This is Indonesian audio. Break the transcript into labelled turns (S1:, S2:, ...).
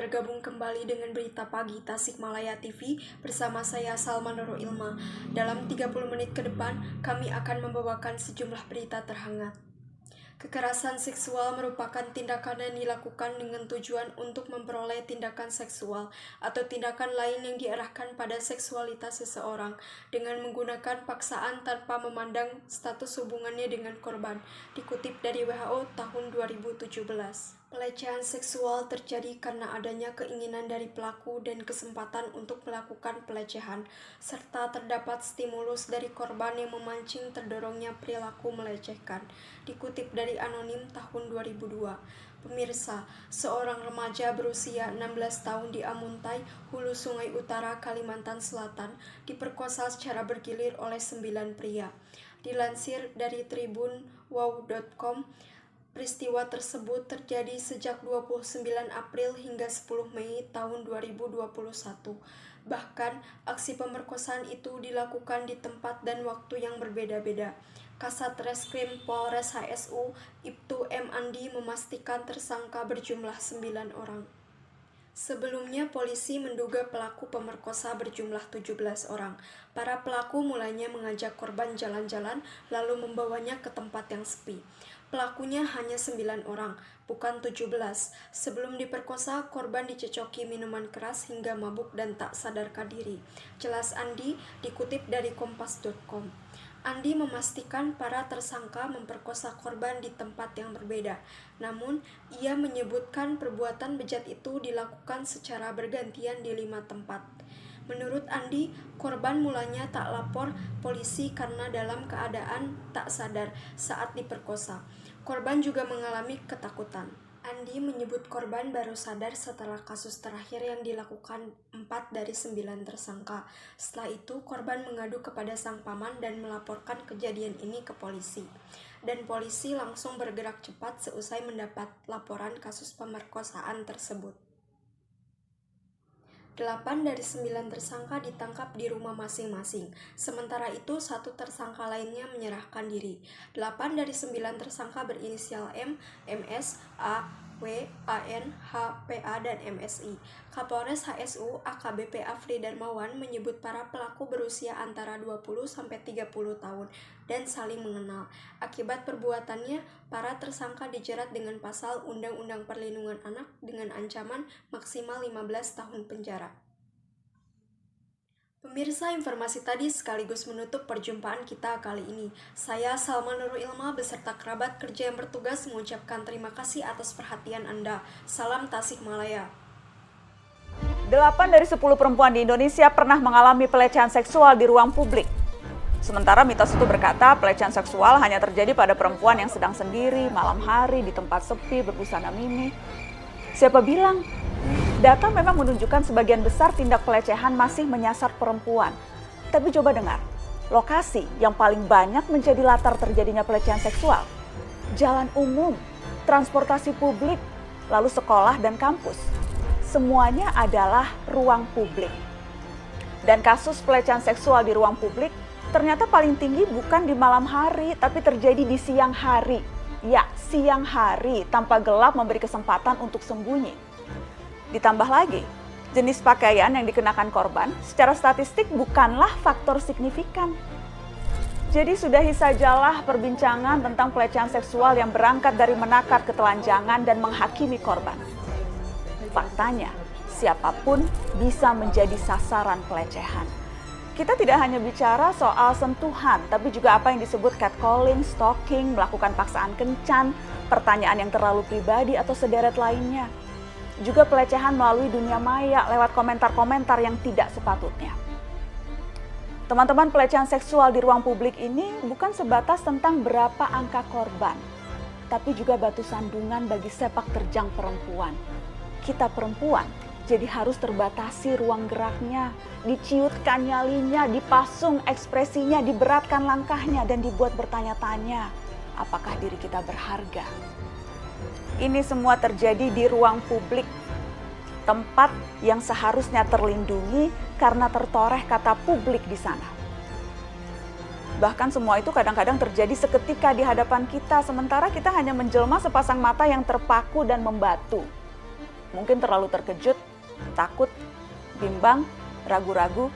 S1: bergabung kembali dengan Berita Pagi Tasikmalaya TV bersama saya Salma Nurul Ilma. Dalam 30 menit ke depan, kami akan membawakan sejumlah berita terhangat. Kekerasan seksual merupakan tindakan yang dilakukan dengan tujuan untuk memperoleh tindakan seksual atau tindakan lain yang diarahkan pada seksualitas seseorang dengan menggunakan paksaan tanpa memandang status hubungannya dengan korban, dikutip dari WHO tahun 2017. Pelecehan seksual terjadi karena adanya keinginan dari pelaku dan kesempatan untuk melakukan pelecehan, serta terdapat stimulus dari korban yang memancing terdorongnya perilaku melecehkan, dikutip dari Anonim tahun 2002. Pemirsa, seorang remaja berusia 16 tahun di Amuntai, Hulu Sungai Utara, Kalimantan Selatan, diperkosa secara bergilir oleh 9 pria. Dilansir dari tribunwow.com, peristiwa tersebut terjadi sejak 29 April hingga 10 Mei tahun 2021. Bahkan, aksi pemerkosaan itu dilakukan di tempat dan waktu yang berbeda-beda. Kasat Reskrim Polres HSU, Ibtu M. Andi memastikan tersangka berjumlah 9 orang. Sebelumnya, polisi menduga pelaku pemerkosa berjumlah 17 orang. Para pelaku mulanya mengajak korban jalan-jalan, lalu membawanya ke tempat yang sepi. Pelakunya hanya 9 orang, bukan 17. Sebelum diperkosa, korban dicecoki minuman keras hingga mabuk dan tak sadarkan diri. Jelas Andi, dikutip dari kompas.com. Andi memastikan para tersangka memperkosa korban di tempat yang berbeda. Namun, ia menyebutkan perbuatan bejat itu dilakukan secara bergantian di 5 tempat. Menurut Andi, korban mulanya tak lapor polisi karena dalam keadaan tak sadar saat diperkosa. Korban juga mengalami ketakutan. Andi menyebut korban baru sadar setelah kasus terakhir yang dilakukan 4 dari 9 tersangka. Setelah itu, korban mengadu kepada sang paman dan melaporkan kejadian ini ke polisi. Dan polisi langsung bergerak cepat seusai mendapat laporan kasus pemerkosaan tersebut. 8 dari 9 tersangka ditangkap di rumah masing-masing. Sementara itu, 1 tersangka lainnya menyerahkan diri. 8 dari 9 tersangka berinisial M, MS, A, W, AN, H, PA, dan MSI. Kapolres HSU AKBP Afri Darmawan menyebut para pelaku berusia antara 20-30 tahun dan saling mengenal. Akibat perbuatannya, para tersangka dijerat dengan pasal Undang-Undang Perlindungan Anak dengan ancaman maksimal 15 tahun penjara. Pemirsa, informasi tadi sekaligus menutup perjumpaan kita kali ini. Saya Salma Nurul Ilma beserta kerabat kerja yang bertugas mengucapkan terima kasih atas perhatian Anda. Salam Tasikmalaya.
S2: 8 dari 10 perempuan di Indonesia pernah mengalami pelecehan seksual di ruang publik. Sementara mitos itu berkata pelecehan seksual hanya terjadi pada perempuan yang sedang sendiri, malam hari, di tempat sepi, berbusana mini. Siapa bilang? Data memang menunjukkan sebagian besar tindak pelecehan masih menyasar perempuan. Tapi coba dengar, lokasi yang paling banyak menjadi latar terjadinya pelecehan seksual. Jalan umum, transportasi publik, lalu sekolah dan kampus. Semuanya adalah ruang publik. Dan kasus pelecehan seksual di ruang publik ternyata paling tinggi bukan di malam hari, tapi terjadi di siang hari. Ya, siang hari tanpa gelap memberi kesempatan untuk sembunyi. Ditambah lagi, jenis pakaian yang dikenakan korban secara statistik bukanlah faktor signifikan. Jadi sudahi sajalah perbincangan tentang pelecehan seksual yang berangkat dari menakar ketelanjangan dan menghakimi korban. Faktanya, siapapun bisa menjadi sasaran pelecehan. Kita tidak hanya bicara soal sentuhan, tapi juga apa yang disebut catcalling, stalking, melakukan paksaan kencan, pertanyaan yang terlalu pribadi atau sederet lainnya. Juga pelecehan melalui dunia maya lewat komentar-komentar yang tidak sepatutnya. Teman-teman, pelecehan seksual di ruang publik ini bukan sebatas tentang berapa angka korban, tapi juga batu sandungan bagi sepak terjang perempuan. Kita perempuan jadi harus terbatasi ruang geraknya, diciutkan nyalinya, dipasung ekspresinya, diberatkan langkahnya, dan dibuat bertanya-tanya, apakah diri kita berharga? Ini semua terjadi di ruang publik, tempat yang seharusnya terlindungi karena tertoreh kata publik di sana. Bahkan semua itu kadang-kadang terjadi seketika di hadapan kita, sementara kita hanya menjelma sepasang mata yang terpaku dan membatu. mungkin terlalu terkejut, takut, bimbang, ragu-ragu,